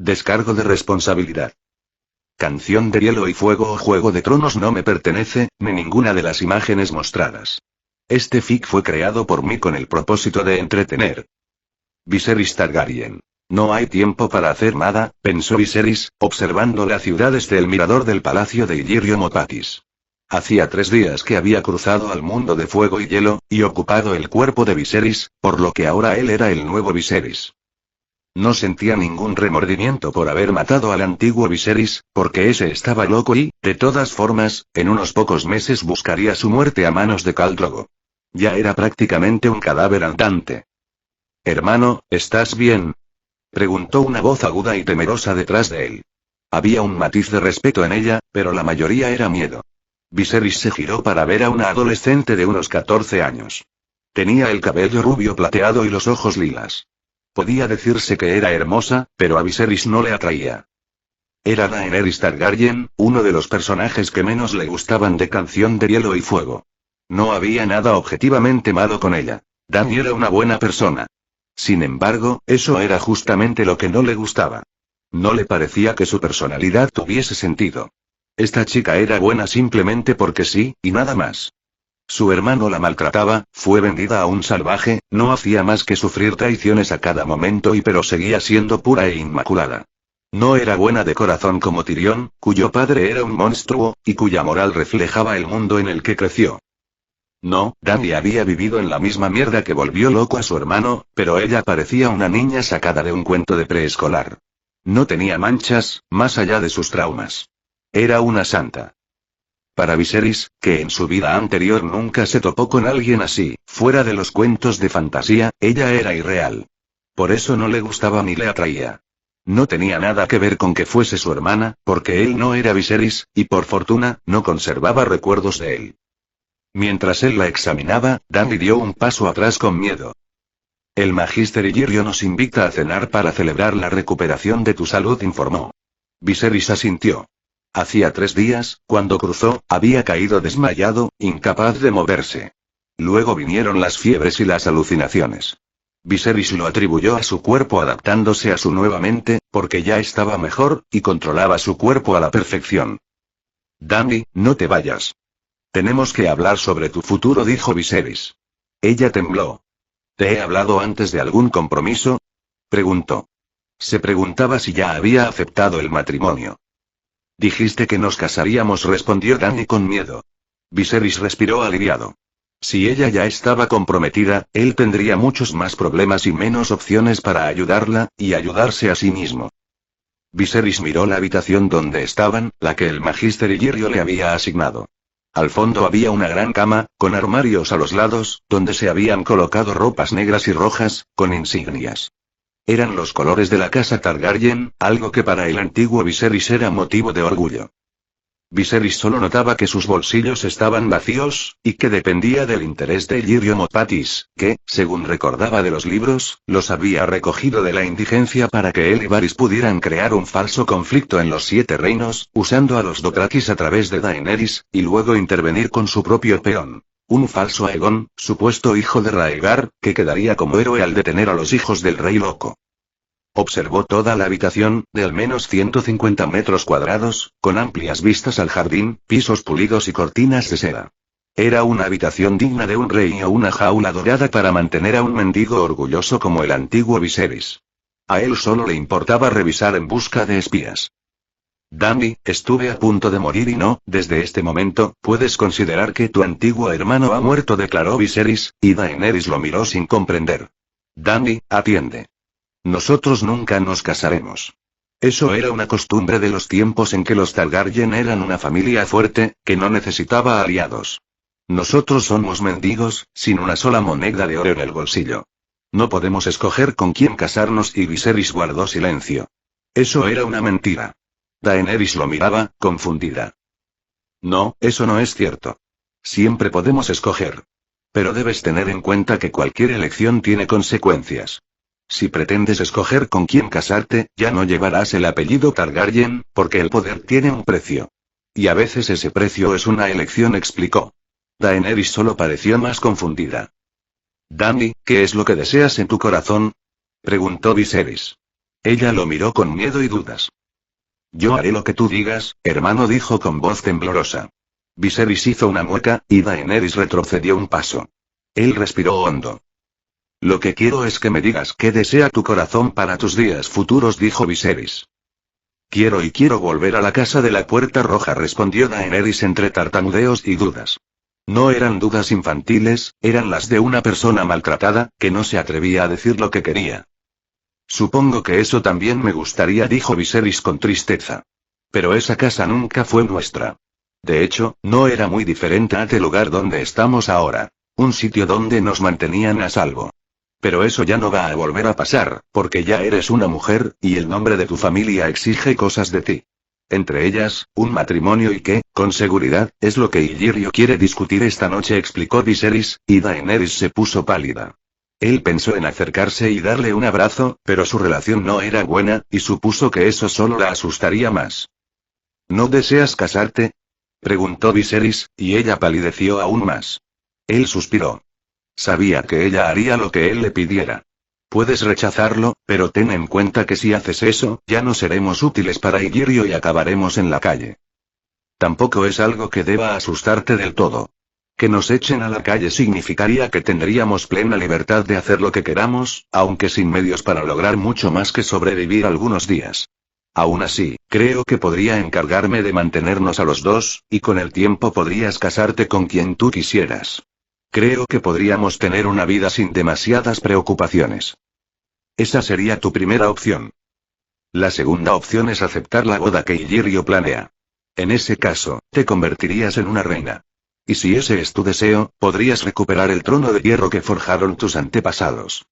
Descargo de responsabilidad. Canción de Hielo y Fuego o Juego de Tronos no me pertenece, ni ninguna de las imágenes mostradas. Este fic fue creado por mí con el propósito de entretener. Viserys Targaryen. No hay tiempo para hacer nada, pensó Viserys, observando la ciudad desde el mirador del palacio de Illyrio Mopatis. Hacía 3 días que había cruzado al mundo de fuego y hielo, y ocupado el cuerpo de Viserys, por lo que ahora él era el nuevo Viserys. No sentía ningún remordimiento por haber matado al antiguo Viserys, porque ese estaba loco y, de todas formas, en unos pocos meses buscaría su muerte a manos de Khal Drogo. Ya era prácticamente un cadáver andante. «Hermano, ¿estás bien?», preguntó una voz aguda y temerosa detrás de él. Había un matiz de respeto en ella, pero la mayoría era miedo. Viserys se giró para ver a una adolescente de unos 14 años. Tenía el cabello rubio plateado y los ojos lilas. Podía decirse que era hermosa, pero a Viserys no le atraía. Era Daenerys Targaryen, uno de los personajes que menos le gustaban de Canción de Hielo y Fuego. No había nada objetivamente malo con ella. Dany era una buena persona. Sin embargo, eso era justamente lo que no le gustaba. No le parecía que su personalidad tuviese sentido. Esta chica era buena simplemente porque sí, y nada más. Su hermano la maltrataba, fue vendida a un salvaje, no hacía más que sufrir traiciones a cada momento pero seguía siendo pura e inmaculada. No era buena de corazón como Tyrion, cuyo padre era un monstruo, y cuya moral reflejaba el mundo en el que creció. No, Dany había vivido en la misma mierda que volvió loco a su hermano, pero ella parecía una niña sacada de un cuento de preescolar. No tenía manchas, más allá de sus traumas. Era una santa. Para Viserys, que en su vida anterior nunca se topó con alguien así, fuera de los cuentos de fantasía, ella era irreal. Por eso no le gustaba ni le atraía. No tenía nada que ver con que fuese su hermana, porque él no era Viserys, y por fortuna, no conservaba recuerdos de él. Mientras él la examinaba, Dany dio un paso atrás con miedo. El Magister Illyrio nos invita a cenar para celebrar la recuperación de tu salud, informó. Viserys asintió. Hacía 3 días, cuando cruzó, había caído desmayado, incapaz de moverse. Luego vinieron las fiebres y las alucinaciones. Viserys lo atribuyó a su cuerpo adaptándose a su nueva mente, porque ya estaba mejor, y controlaba su cuerpo a la perfección. Dany, no te vayas. Tenemos que hablar sobre tu futuro, dijo Viserys. Ella tembló. ¿Te he hablado antes de algún compromiso?, preguntó. Se preguntaba si ya había aceptado el matrimonio. Dijiste que nos casaríamos, respondió Dany con miedo. Viserys respiró aliviado. Si ella ya estaba comprometida, él tendría muchos más problemas y menos opciones para ayudarla, y ayudarse a sí mismo. Viserys miró la habitación donde estaban, la que el Magister Illyrio le había asignado. Al fondo había una gran cama, con armarios a los lados, donde se habían colocado ropas negras y rojas, con insignias. Eran los colores de la casa Targaryen, algo que para el antiguo Viserys era motivo de orgullo. Viserys solo notaba que sus bolsillos estaban vacíos, y que dependía del interés de Illyrio Mopatis, que, según recordaba de los libros, los había recogido de la indigencia para que él y Varys pudieran crear un falso conflicto en los 7 reinos, usando a los Dothrakis a través de Daenerys, y luego intervenir con su propio peón. Un falso Aegon, supuesto hijo de Rhaegar, que quedaría como héroe al detener a los hijos del rey loco. Observó toda la habitación, de al menos 150 metros cuadrados, con amplias vistas al jardín, pisos pulidos y cortinas de seda. Era una habitación digna de un rey o una jaula dorada para mantener a un mendigo orgulloso como el antiguo Viserys. A él solo le importaba revisar en busca de espías. Dany, estuve a punto de morir y no, desde este momento, puedes considerar que tu antiguo hermano ha muerto, declaró Viserys, y Daenerys lo miró sin comprender. Dany, atiende. Nosotros nunca nos casaremos. Eso era una costumbre de los tiempos en que los Targaryen eran una familia fuerte, que no necesitaba aliados. Nosotros somos mendigos, sin una sola moneda de oro en el bolsillo. No podemos escoger con quién casarnos, y Viserys guardó silencio. Eso era una mentira. Daenerys lo miraba, confundida. No, eso no es cierto. Siempre podemos escoger. Pero debes tener en cuenta que cualquier elección tiene consecuencias. Si pretendes escoger con quién casarte, ya no llevarás el apellido Targaryen, porque el poder tiene un precio. Y a veces ese precio es una elección, explicó. Daenerys solo pareció más confundida. Dany, ¿qué es lo que deseas en tu corazón?, preguntó Viserys. Ella lo miró con miedo y dudas. Yo haré lo que tú digas, hermano, dijo con voz temblorosa. Viserys hizo una mueca, y Daenerys retrocedió un paso. Él respiró hondo. Lo que quiero es que me digas qué desea tu corazón para tus días futuros, dijo Viserys. Quiero volver a la casa de la Puerta Roja, respondió Daenerys entre tartamudeos y dudas. No eran dudas infantiles, eran las de una persona maltratada, que no se atrevía a decir lo que quería. Supongo que eso también me gustaría, dijo Viserys con tristeza. Pero esa casa nunca fue nuestra. De hecho, no era muy diferente a este lugar donde estamos ahora. Un sitio donde nos mantenían a salvo. Pero eso ya no va a volver a pasar, porque ya eres una mujer, y el nombre de tu familia exige cosas de ti. Entre ellas, un matrimonio y que, con seguridad, es lo que Illyrio quiere discutir esta noche, explicó Viserys, y Daenerys se puso pálida. Él pensó en acercarse y darle un abrazo, pero su relación no era buena, y supuso que eso solo la asustaría más. ¿No deseas casarte?, preguntó Viserys, y ella palideció aún más. Él suspiró. Sabía que ella haría lo que él le pidiera. Puedes rechazarlo, pero ten en cuenta que si haces eso, ya no seremos útiles para Illyrio y acabaremos en la calle. Tampoco es algo que deba asustarte del todo. Que nos echen a la calle significaría que tendríamos plena libertad de hacer lo que queramos, aunque sin medios para lograr mucho más que sobrevivir algunos días. Aún así, creo que podría encargarme de mantenernos a los dos, y con el tiempo podrías casarte con quien tú quisieras. Creo que podríamos tener una vida sin demasiadas preocupaciones. Esa sería tu primera opción. La segunda opción es aceptar la boda que Illyrio planea. En ese caso, te convertirías en una reina. Y si ese es tu deseo, podrías recuperar el trono de hierro que forjaron tus antepasados.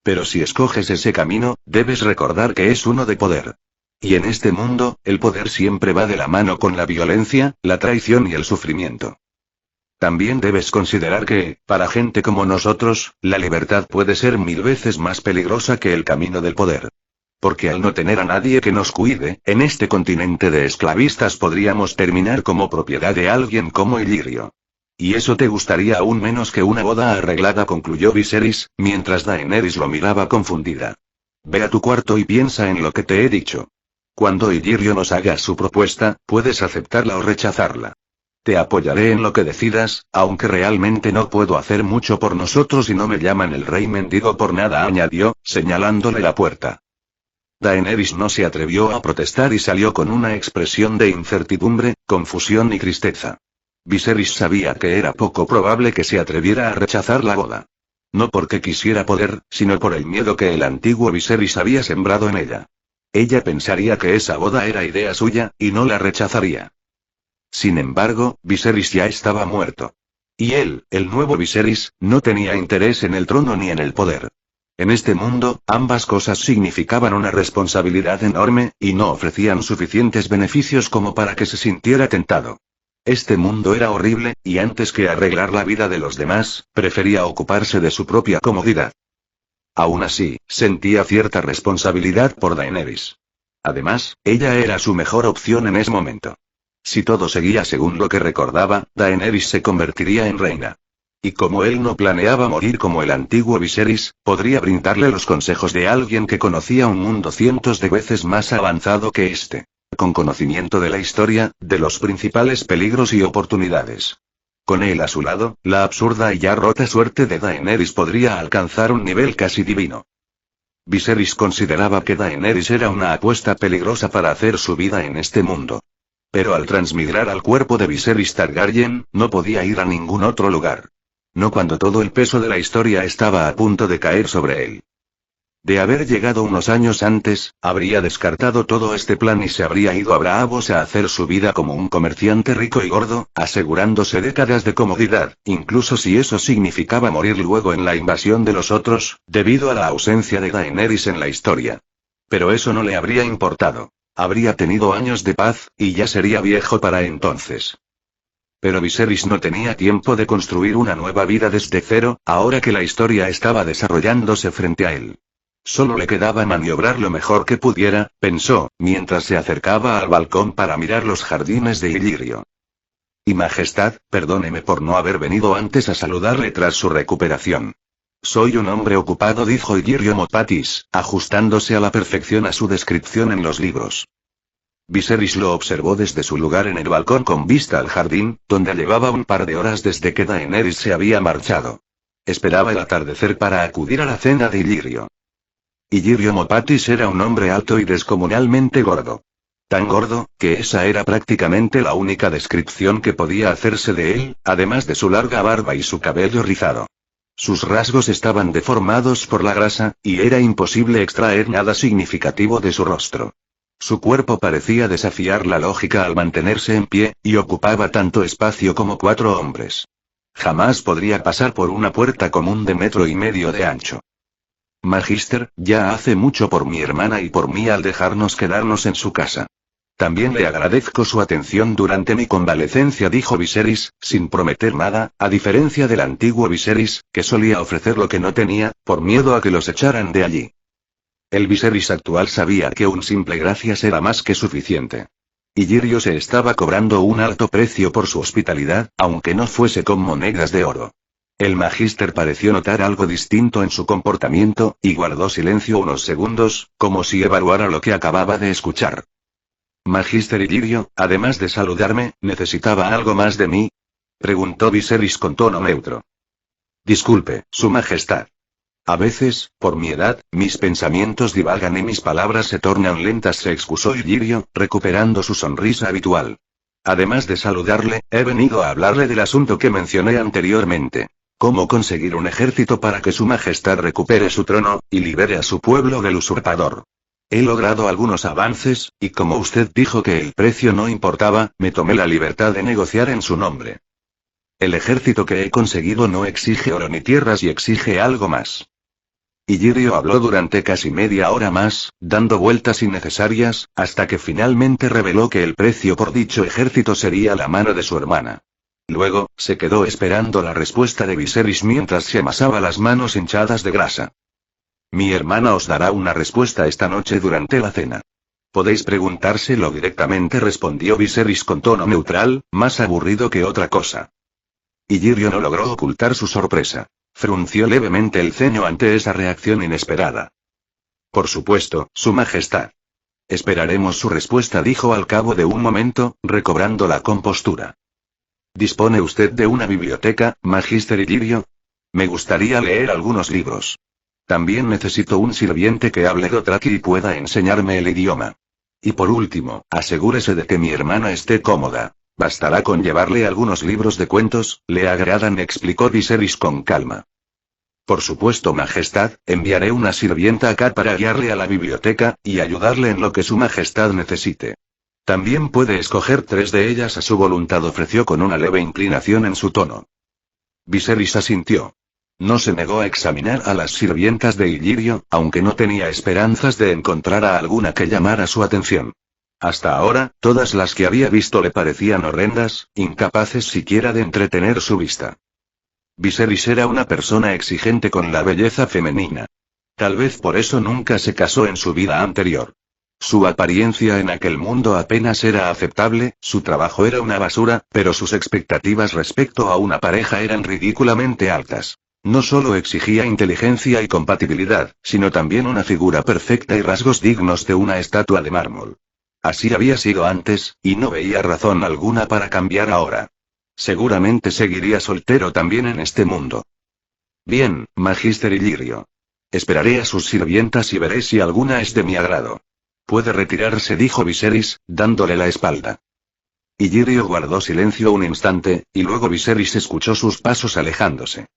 Pero si escoges ese camino, debes recordar que es uno de poder. Y en este mundo, el poder siempre va de la mano con la violencia, la traición y el sufrimiento. También debes considerar que, para gente como nosotros, la libertad puede ser 1000 veces más peligrosa que el camino del poder. Porque al no tener a nadie que nos cuide, en este continente de esclavistas podríamos terminar como propiedad de alguien como Illyrio. Y eso te gustaría aún menos que una boda arreglada, concluyó Viserys, mientras Daenerys lo miraba confundida. Ve a tu cuarto y piensa en lo que te he dicho. Cuando Illyrio nos haga su propuesta, puedes aceptarla o rechazarla. Te apoyaré en lo que decidas, aunque realmente no puedo hacer mucho por nosotros y no me llaman el rey mendigo por nada, añadió, señalándole la puerta. Daenerys no se atrevió a protestar y salió con una expresión de incertidumbre, confusión y tristeza. Viserys sabía que era poco probable que se atreviera a rechazar la boda. No porque quisiera poder, sino por el miedo que el antiguo Viserys había sembrado en ella. Ella pensaría que esa boda era idea suya, y no la rechazaría. Sin embargo, Viserys ya estaba muerto. Y él, el nuevo Viserys, no tenía interés en el trono ni en el poder. En este mundo, ambas cosas significaban una responsabilidad enorme, y no ofrecían suficientes beneficios como para que se sintiera tentado. Este mundo era horrible, y antes que arreglar la vida de los demás, prefería ocuparse de su propia comodidad. Aún así, sentía cierta responsabilidad por Daenerys. Además, ella era su mejor opción en ese momento. Si todo seguía según lo que recordaba, Daenerys se convertiría en reina. Y como él no planeaba morir como el antiguo Viserys, podría brindarle los consejos de alguien que conocía un mundo cientos de veces más avanzado que este. Con conocimiento de la historia, de los principales peligros y oportunidades. Con él a su lado, la absurda y ya rota suerte de Daenerys podría alcanzar un nivel casi divino. Viserys consideraba que Daenerys era una apuesta peligrosa para hacer su vida en este mundo. Pero al transmigrar al cuerpo de Viserys Targaryen, no podía ir a ningún otro lugar. No cuando todo el peso de la historia estaba a punto de caer sobre él. De haber llegado unos años antes, habría descartado todo este plan y se habría ido a Braavos a hacer su vida como un comerciante rico y gordo, asegurándose décadas de comodidad, incluso si eso significaba morir luego en la invasión de los otros, debido a la ausencia de Daenerys en la historia. Pero eso no le habría importado. Habría tenido años de paz, y ya sería viejo para entonces. Pero Viserys no tenía tiempo de construir una nueva vida desde cero, ahora que la historia estaba desarrollándose frente a él. Solo le quedaba maniobrar lo mejor que pudiera, pensó, mientras se acercaba al balcón para mirar los jardines de Illyrio. Y Majestad, perdóneme por no haber venido antes a saludarle tras su recuperación. Soy un hombre ocupado, dijo Illyrio Mopatis, ajustándose a la perfección a su descripción en los libros. Viserys lo observó desde su lugar en el balcón con vista al jardín, donde llevaba un par de horas desde que Daenerys se había marchado. Esperaba el atardecer para acudir a la cena de Illyrio. Illyrio Mopatis era un hombre alto y descomunalmente gordo. Tan gordo, que esa era prácticamente la única descripción que podía hacerse de él, además de su larga barba y su cabello rizado. Sus rasgos estaban deformados por la grasa, y era imposible extraer nada significativo de su rostro. Su cuerpo parecía desafiar la lógica al mantenerse en pie, y ocupaba tanto espacio como 4 hombres. Jamás podría pasar por una puerta común de 1,5 metros de ancho. Magister, ya hace mucho por mi hermana y por mí al dejarnos quedarnos en su casa. También le agradezco su atención durante mi convalecencia, dijo Viserys, sin prometer nada, a diferencia del antiguo Viserys, que solía ofrecer lo que no tenía, por miedo a que los echaran de allí. El Viserys actual sabía que un simple gracias era más que suficiente. Illyrio se estaba cobrando un alto precio por su hospitalidad, aunque no fuese con monedas de oro. El Magister pareció notar algo distinto en su comportamiento, y guardó silencio unos segundos, como si evaluara lo que acababa de escuchar. Magister Illyrio, además de saludarme, ¿necesitaba algo más de mí? Preguntó Viserys con tono neutro. Disculpe, Su Majestad. A veces, por mi edad, mis pensamientos divagan y mis palabras se tornan lentas, se excusó Illyrio, recuperando su sonrisa habitual. Además de saludarle, he venido a hablarle del asunto que mencioné anteriormente. Cómo conseguir un ejército para que Su Majestad recupere su trono, y libere a su pueblo del usurpador. He logrado algunos avances, y como usted dijo que el precio no importaba, me tomé la libertad de negociar en su nombre. El ejército que he conseguido no exige oro ni tierras y exige algo más. Illyrio habló durante casi media hora más, dando vueltas innecesarias, hasta que finalmente reveló que el precio por dicho ejército sería la mano de su hermana. Luego, se quedó esperando la respuesta de Viserys mientras se amasaba las manos hinchadas de grasa. Mi hermana os dará una respuesta esta noche durante la cena. Podéis preguntárselo directamente, respondió Viserys con tono neutral, más aburrido que otra cosa. Illyrio no logró ocultar su sorpresa. Frunció levemente el ceño ante esa reacción inesperada. Por supuesto, Su Majestad. Esperaremos su respuesta, dijo al cabo de un momento, recobrando la compostura. ¿Dispone usted de una biblioteca, Magister Illyrio? Me gustaría leer algunos libros. También necesito un sirviente que hable Dothraki y pueda enseñarme el idioma. Y por último, asegúrese de que mi hermana esté cómoda. Bastará con llevarle algunos libros de cuentos, le agradan, explicó Viserys con calma. Por supuesto, Majestad, enviaré una sirvienta acá para guiarle a la biblioteca, y ayudarle en lo que Su Majestad necesite. También puede escoger 3 de ellas a su voluntad, ofreció con una leve inclinación en su tono. Viserys asintió. No se negó a examinar a las sirvientas de Illyrio, aunque no tenía esperanzas de encontrar a alguna que llamara su atención. Hasta ahora, todas las que había visto le parecían horrendas, incapaces siquiera de entretener su vista. Viserys era una persona exigente con la belleza femenina. Tal vez por eso nunca se casó en su vida anterior. Su apariencia en aquel mundo apenas era aceptable, su trabajo era una basura, pero sus expectativas respecto a una pareja eran ridículamente altas. No solo exigía inteligencia y compatibilidad, sino también una figura perfecta y rasgos dignos de una estatua de mármol. Así había sido antes, y no veía razón alguna para cambiar ahora. Seguramente seguiría soltero también en este mundo. Bien, Magister Illyrio. Esperaré a sus sirvientas y veré si alguna es de mi agrado. Puede retirarse, dijo Viserys, dándole la espalda. Illyrio guardó silencio un instante, y luego Viserys escuchó sus pasos alejándose.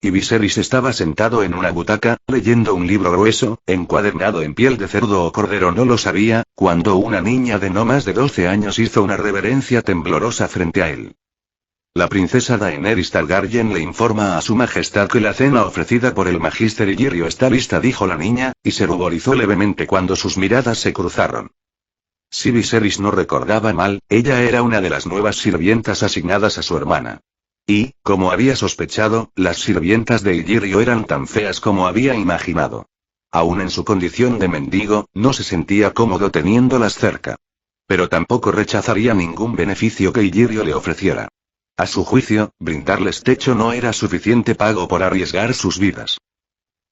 Y Viserys estaba sentado en una butaca, leyendo un libro grueso, encuadernado en piel de cerdo o cordero, no lo sabía, cuando una niña de no más de 12 años hizo una reverencia temblorosa frente a él. La princesa Daenerys Targaryen le informa a Su Majestad que la cena ofrecida por el Magister Illyrio está lista, dijo la niña, y se ruborizó levemente cuando sus miradas se cruzaron. Si Viserys no recordaba mal, ella era una de las nuevas sirvientas asignadas a su hermana. Y, como había sospechado, las sirvientas de Illyrio eran tan feas como había imaginado. Aún en su condición de mendigo, no se sentía cómodo teniéndolas cerca. Pero tampoco rechazaría ningún beneficio que Illyrio le ofreciera. A su juicio, brindarles techo no era suficiente pago por arriesgar sus vidas.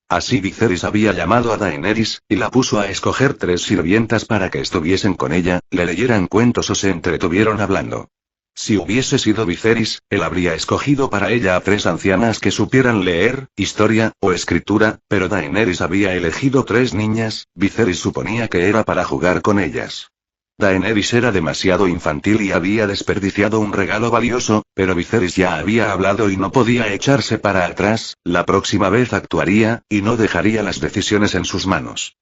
Así Viserys había llamado a Daenerys, y la puso a escoger 3 sirvientas para que estuviesen con ella, le leyeran cuentos o se entretuvieron hablando. Si hubiese sido Viserys, él habría escogido para ella a 3 ancianas que supieran leer, historia, o escritura, pero Daenerys había elegido 3 niñas, Viserys suponía que era para jugar con ellas. Daenerys era demasiado infantil y había desperdiciado un regalo valioso, pero Viserys ya había hablado y no podía echarse para atrás, la próxima vez actuaría, y no dejaría las decisiones en sus manos.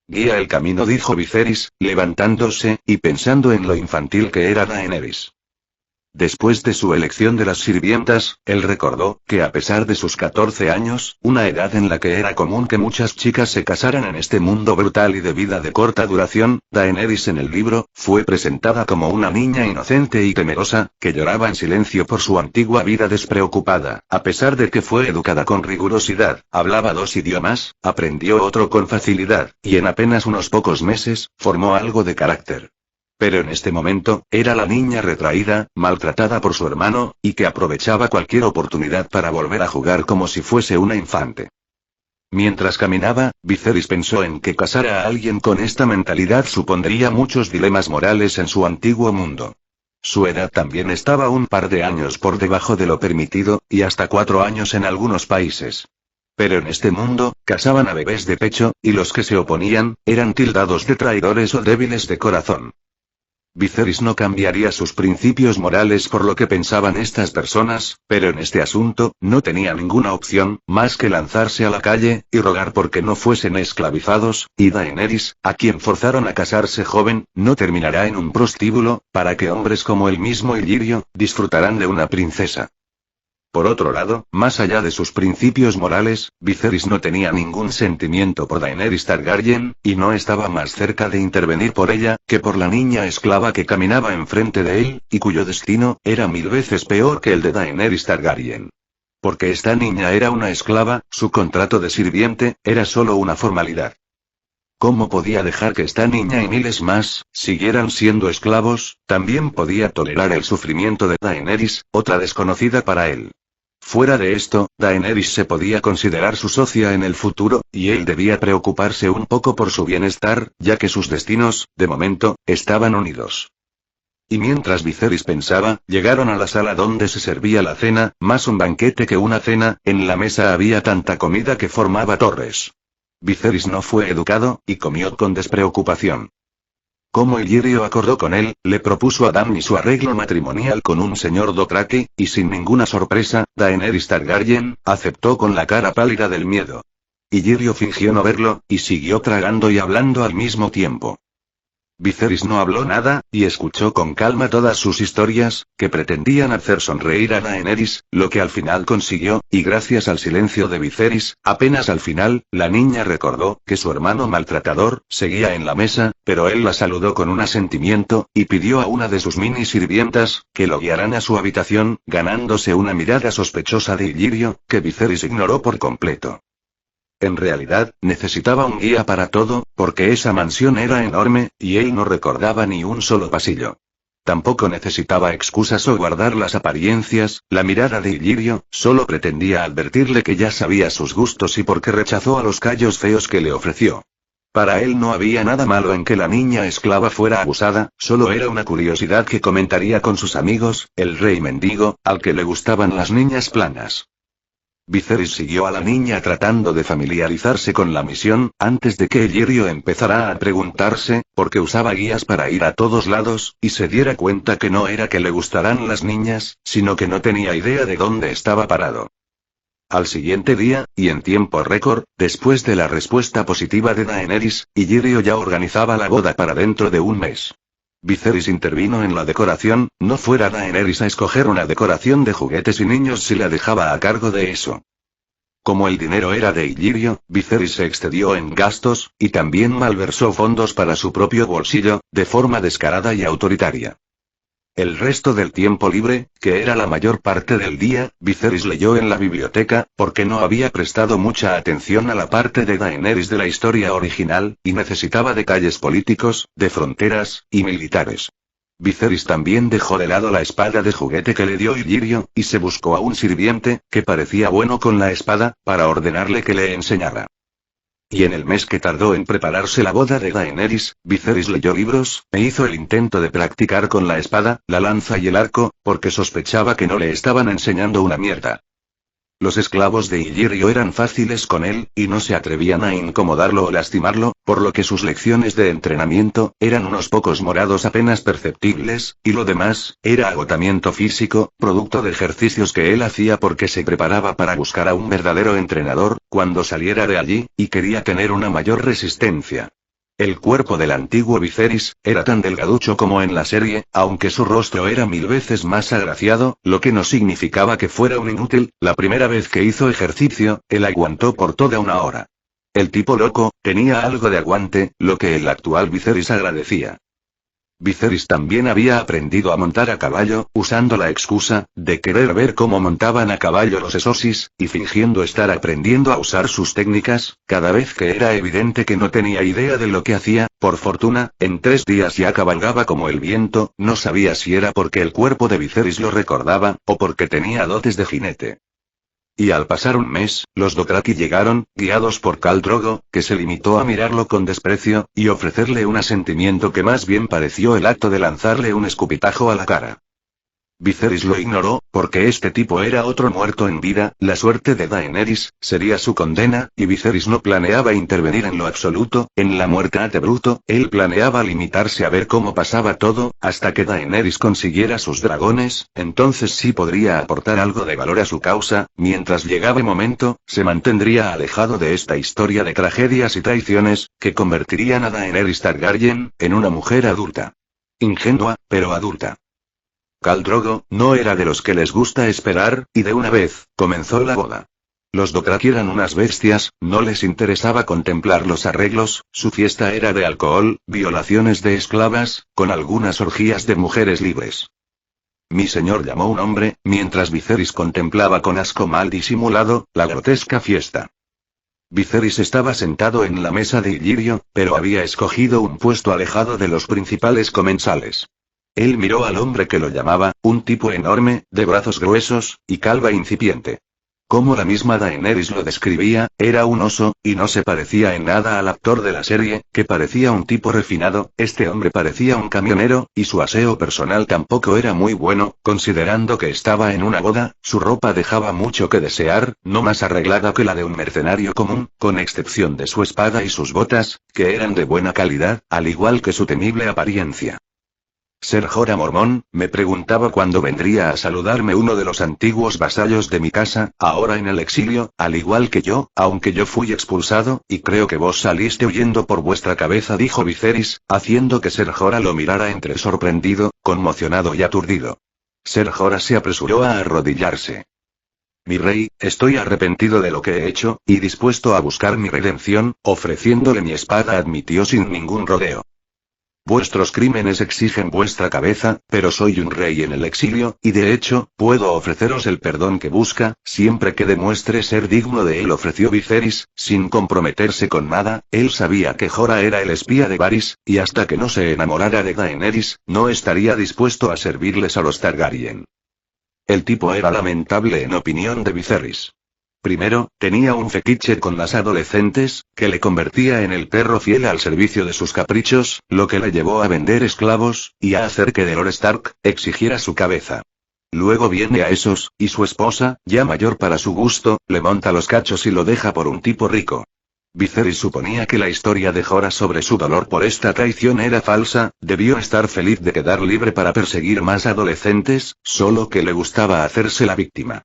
Guía el camino, dijo Viserys, levantándose, y pensando en lo infantil que era Daenerys. Después de su elección de las sirvientas, él recordó que a pesar de sus 14 años, una edad en la que era común que muchas chicas se casaran en este mundo brutal y de vida de corta duración, Daenerys en el libro, fue presentada como una niña inocente y temerosa, que lloraba en silencio por su antigua vida despreocupada, a pesar de que fue educada con rigurosidad, hablaba 2 idiomas, aprendió otro con facilidad, y en apenas unos pocos meses, formó algo de carácter. Pero en este momento, era la niña retraída, maltratada por su hermano, y que aprovechaba cualquier oportunidad para volver a jugar como si fuese una infante. Mientras caminaba, Viserys pensó en que casar a alguien con esta mentalidad supondría muchos dilemas morales en su antiguo mundo. Su edad también estaba un par de años por debajo de lo permitido, y hasta 4 años en algunos países. Pero en este mundo, casaban a bebés de pecho, y los que se oponían, eran tildados de traidores o débiles de corazón. Viserys no cambiaría sus principios morales por lo que pensaban estas personas, pero en este asunto, no tenía ninguna opción, más que lanzarse a la calle, y rogar porque no fuesen esclavizados, y Daenerys, a quien forzaron a casarse joven, no terminará en un prostíbulo, para que hombres como él mismo y Illyrio, disfrutarán de una princesa. Por otro lado, más allá de sus principios morales, Viserys no tenía ningún sentimiento por Daenerys Targaryen, y no estaba más cerca de intervenir por ella, que por la niña esclava que caminaba enfrente de él, y cuyo destino, era 1000 veces peor que el de Daenerys Targaryen. Porque esta niña era una esclava, su contrato de sirviente, era solo una formalidad. ¿Cómo podía dejar que esta niña y miles más, siguieran siendo esclavos? También podía tolerar el sufrimiento de Daenerys, otra desconocida para él. Fuera de esto, Daenerys se podía considerar su socia en el futuro, y él debía preocuparse un poco por su bienestar, ya que sus destinos, de momento, estaban unidos. Y mientras Viserys pensaba, llegaron a la sala donde se servía la cena, más un banquete que una cena, en la mesa había tanta comida que formaba torres. Viserys no fue educado, y comió con despreocupación. Como Illyrio acordó con él, le propuso a Dany su arreglo matrimonial con un señor Dothraki, y sin ninguna sorpresa, Daenerys Targaryen, aceptó con la cara pálida del miedo. Illyrio fingió no verlo, y siguió tragando y hablando al mismo tiempo. Viserys no habló nada, y escuchó con calma todas sus historias, que pretendían hacer sonreír a Daenerys, lo que al final consiguió, y gracias al silencio de Viserys, apenas al final, la niña recordó que su hermano maltratador seguía en la mesa, pero él la saludó con un asentimiento, y pidió a una de sus mini sirvientas, que lo guiaran a su habitación, ganándose una mirada sospechosa de Illyrio, que Viserys ignoró por completo. En realidad, necesitaba un guía para todo, porque esa mansión era enorme, y él no recordaba ni un solo pasillo. Tampoco necesitaba excusas o guardar las apariencias, la mirada de Illyrio, solo pretendía advertirle que ya sabía sus gustos y por qué rechazó a los callos feos que le ofreció. Para él no había nada malo en que la niña esclava fuera abusada, solo era una curiosidad que comentaría con sus amigos, el rey mendigo, al que le gustaban las niñas planas. Viserys siguió a la niña tratando de familiarizarse con la misión, antes de que Illyrio empezara a preguntarse, por qué usaba guías para ir a todos lados, y se diera cuenta que no era que le gustaran las niñas, sino que no tenía idea de dónde estaba parado. Al siguiente día, y en tiempo récord, después de la respuesta positiva de Daenerys, Illyrio ya organizaba la boda para dentro de un mes. Viserys intervino en la decoración, no fuera Daenerys a escoger una decoración de juguetes y niños si la dejaba a cargo de eso. Como el dinero era de Illyrio, Viserys se excedió en gastos, y también malversó fondos para su propio bolsillo, de forma descarada y autoritaria. El resto del tiempo libre, que era la mayor parte del día, Viserys leyó en la biblioteca, porque no había prestado mucha atención a la parte de Daenerys de la historia original, y necesitaba detalles políticos, de fronteras, y militares. Viserys también dejó de lado la espada de juguete que le dio Illyrio, y se buscó a un sirviente, que parecía bueno con la espada, para ordenarle que le enseñara. Y en el mes que tardó en prepararse la boda de Daenerys, Viserys leyó libros, e hizo el intento de practicar con la espada, la lanza y el arco, porque sospechaba que no le estaban enseñando una mierda. Los esclavos de Illyrio eran fáciles con él, y no se atrevían a incomodarlo o lastimarlo, por lo que sus lecciones de entrenamiento, eran unos pocos morados apenas perceptibles, y lo demás, era agotamiento físico, producto de ejercicios que él hacía porque se preparaba para buscar a un verdadero entrenador, cuando saliera de allí, y quería tener una mayor resistencia. El cuerpo del antiguo Viserys, era tan delgaducho como en la serie, aunque su rostro era 1000 veces más agraciado, lo que no significaba que fuera un inútil. La primera vez que hizo ejercicio, él aguantó por toda una hora. El tipo loco, tenía algo de aguante, lo que el actual Viserys agradecía. Viserys también había aprendido a montar a caballo, usando la excusa de querer ver cómo montaban a caballo los Essosis, y fingiendo estar aprendiendo a usar sus técnicas, cada vez que era evidente que no tenía idea de lo que hacía. Por fortuna, en 3 días ya cabalgaba como el viento. No sabía si era porque el cuerpo de Viserys lo recordaba, o porque tenía dotes de jinete. Y al pasar un mes, los Dothraki llegaron, guiados por Khal Drogo, que se limitó a mirarlo con desprecio, y ofrecerle un asentimiento que más bien pareció el acto de lanzarle un escupitajo a la cara. Viserys lo ignoró, porque este tipo era otro muerto en vida. La suerte de Daenerys sería su condena, y Viserys no planeaba intervenir en lo absoluto, en la muerte de Bruto. Él planeaba limitarse a ver cómo pasaba todo, hasta que Daenerys consiguiera sus dragones. Entonces sí podría aportar algo de valor a su causa. Mientras llegaba el momento, se mantendría alejado de esta historia de tragedias y traiciones, que convertirían a Daenerys Targaryen en una mujer adulta. Ingenua, pero adulta. Khal Drogo no era de los que les gusta esperar, y de una vez, comenzó la boda. Los Dothraki eran unas bestias, no les interesaba contemplar los arreglos. Su fiesta era de alcohol, violaciones de esclavas, con algunas orgías de mujeres libres. Mi señor llamó un hombre, mientras Viserys contemplaba con asco mal disimulado, la grotesca fiesta. Viserys estaba sentado en la mesa de Illyrio, pero había escogido un puesto alejado de los principales comensales. Él miró al hombre que lo llamaba, un tipo enorme, de brazos gruesos, y calva incipiente. Como la misma Daenerys lo describía, era un oso, y no se parecía en nada al actor de la serie, que parecía un tipo refinado. Este hombre parecía un camionero, y su aseo personal tampoco era muy bueno, considerando que estaba en una boda. Su ropa dejaba mucho que desear, no más arreglada que la de un mercenario común, con excepción de su espada y sus botas, que eran de buena calidad, al igual que su temible apariencia. Ser Jorah Mormont, me preguntaba cuándo vendría a saludarme uno de los antiguos vasallos de mi casa, ahora en el exilio, al igual que yo, aunque yo fui expulsado, y creo que vos saliste huyendo por vuestra cabeza, dijo Viserys, haciendo que Ser Jorah lo mirara entre sorprendido, conmocionado y aturdido. Ser Jorah se apresuró a arrodillarse. Mi rey, estoy arrepentido de lo que he hecho, y dispuesto a buscar mi redención. Ofreciéndole mi espada, admitió sin ningún rodeo. Vuestros crímenes exigen vuestra cabeza, pero soy un rey en el exilio, y de hecho, puedo ofreceros el perdón que busca, siempre que demuestre ser digno de él, ofreció Viserys, sin comprometerse con nada. Él sabía que Jorah era el espía de Varys, y hasta que no se enamorara de Daenerys, no estaría dispuesto a servirles a los Targaryen. El tipo era lamentable en opinión de Viserys. Primero, tenía un fetiche con las adolescentes, que le convertía en el perro fiel al servicio de sus caprichos, lo que le llevó a vender esclavos, y a hacer que Delor Stark exigiera su cabeza. Luego viene a esos, y su esposa, ya mayor para su gusto, le monta los cachos y lo deja por un tipo rico. Viserys suponía que la historia de Jorah sobre su dolor por esta traición era falsa. Debió estar feliz de quedar libre para perseguir más adolescentes, solo que le gustaba hacerse la víctima.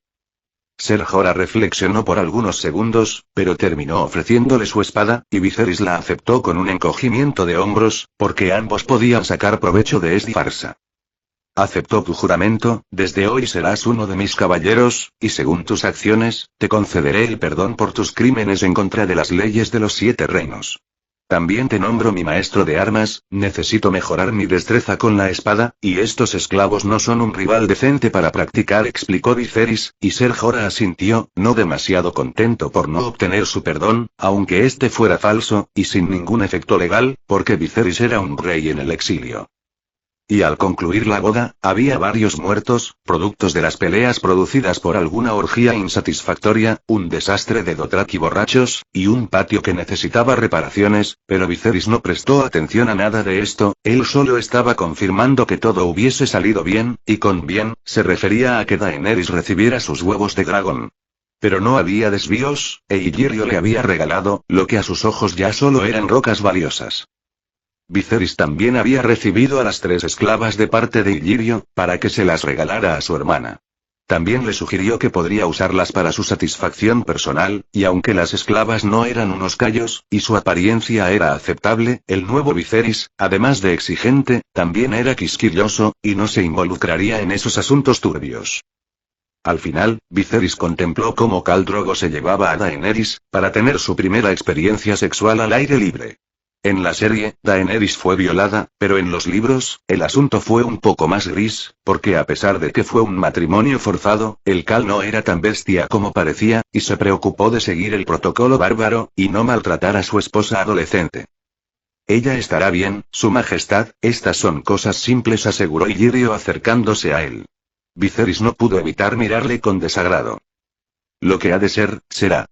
Ser Jorah reflexionó por algunos segundos, pero terminó ofreciéndole su espada, y Viserys la aceptó con un encogimiento de hombros, porque ambos podían sacar provecho de esta farsa. Aceptó tu juramento, desde hoy serás uno de mis caballeros, y según tus acciones, te concederé el perdón por tus crímenes en contra de las leyes de los 7 reinos. También te nombro mi maestro de armas. Necesito mejorar mi destreza con la espada, y estos esclavos no son un rival decente para practicar, explicó Viserys, y Ser Jorah asintió, no demasiado contento por no obtener su perdón, aunque este fuera falso, y sin ningún efecto legal, porque Viserys era un rey en el exilio. Y al concluir la boda, había varios muertos, productos de las peleas producidas por alguna orgía insatisfactoria, un desastre de Dothraki borrachos, y un patio que necesitaba reparaciones, pero Viserys no prestó atención a nada de esto, él solo estaba confirmando que todo hubiese salido bien, y con bien, se refería a que Daenerys recibiera sus huevos de dragón. Pero no había desvíos, e Illyrio le había regalado, lo que a sus ojos ya solo eran rocas valiosas. Viserys también había recibido a las 3 esclavas de parte de Illyrio, para que se las regalara a su hermana. También le sugirió que podría usarlas para su satisfacción personal, y aunque las esclavas no eran unos callos, y su apariencia era aceptable, el nuevo Viserys, además de exigente, también era quisquilloso, y no se involucraría en esos asuntos turbios. Al final, Viserys contempló cómo Khal Drogo se llevaba a Daenerys, para tener su primera experiencia sexual al aire libre. En la serie, Daenerys fue violada, pero en los libros, el asunto fue un poco más gris, porque a pesar de que fue un matrimonio forzado, el Khal no era tan bestia como parecía, y se preocupó de seguir el protocolo bárbaro, y no maltratar a su esposa adolescente. Ella estará bien, su majestad, estas son cosas simples, aseguró Illyrio acercándose a él. Viserys no pudo evitar mirarle con desagrado. Lo que ha de ser, será.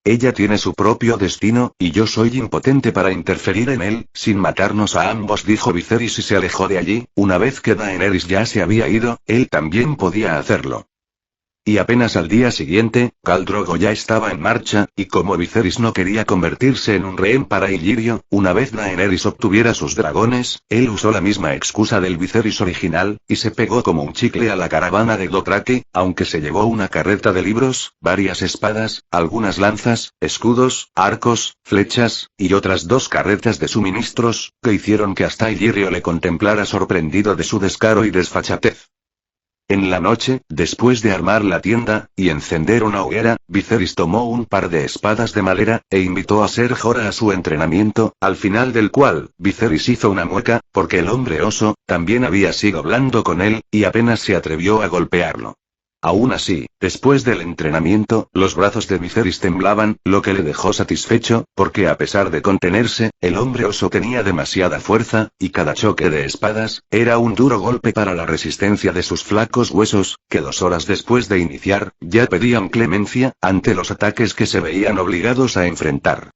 Ella tiene su propio destino, y yo soy impotente para interferir en él, sin matarnos a ambos, dijo Viserys y se alejó de allí. Una vez que Daenerys ya se había ido, él también podía hacerlo. Y apenas al día siguiente, Khal Drogo ya estaba en marcha, y como Viserys no quería convertirse en un rehén para Illyrio, una vez Daenerys obtuviera sus dragones, él usó la misma excusa del Viserys original, y se pegó como un chicle a la caravana de Dothraki, aunque se llevó una carreta de libros, varias espadas, algunas lanzas, escudos, arcos, flechas, y otras 2 carretas de suministros, que hicieron que hasta Illyrio le contemplara sorprendido de su descaro y desfachatez. En la noche, después de armar la tienda, y encender una hoguera, Viserys tomó un par de espadas de madera, e invitó a Ser Jorah a su entrenamiento, al final del cual, Viserys hizo una mueca, porque el hombre oso, también había sido blando con él, y apenas se atrevió a golpearlo. Aún así, después del entrenamiento, los brazos de Viserys temblaban, lo que le dejó satisfecho, porque a pesar de contenerse, el hombre oso tenía demasiada fuerza, y cada choque de espadas, era un duro golpe para la resistencia de sus flacos huesos, que 2 horas después de iniciar, ya pedían clemencia, ante los ataques que se veían obligados a enfrentar.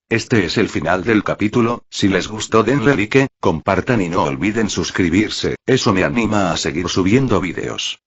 Este es el final del capítulo. Si les gustó denle like, compartan y no olviden suscribirse, eso me anima a seguir subiendo vídeos.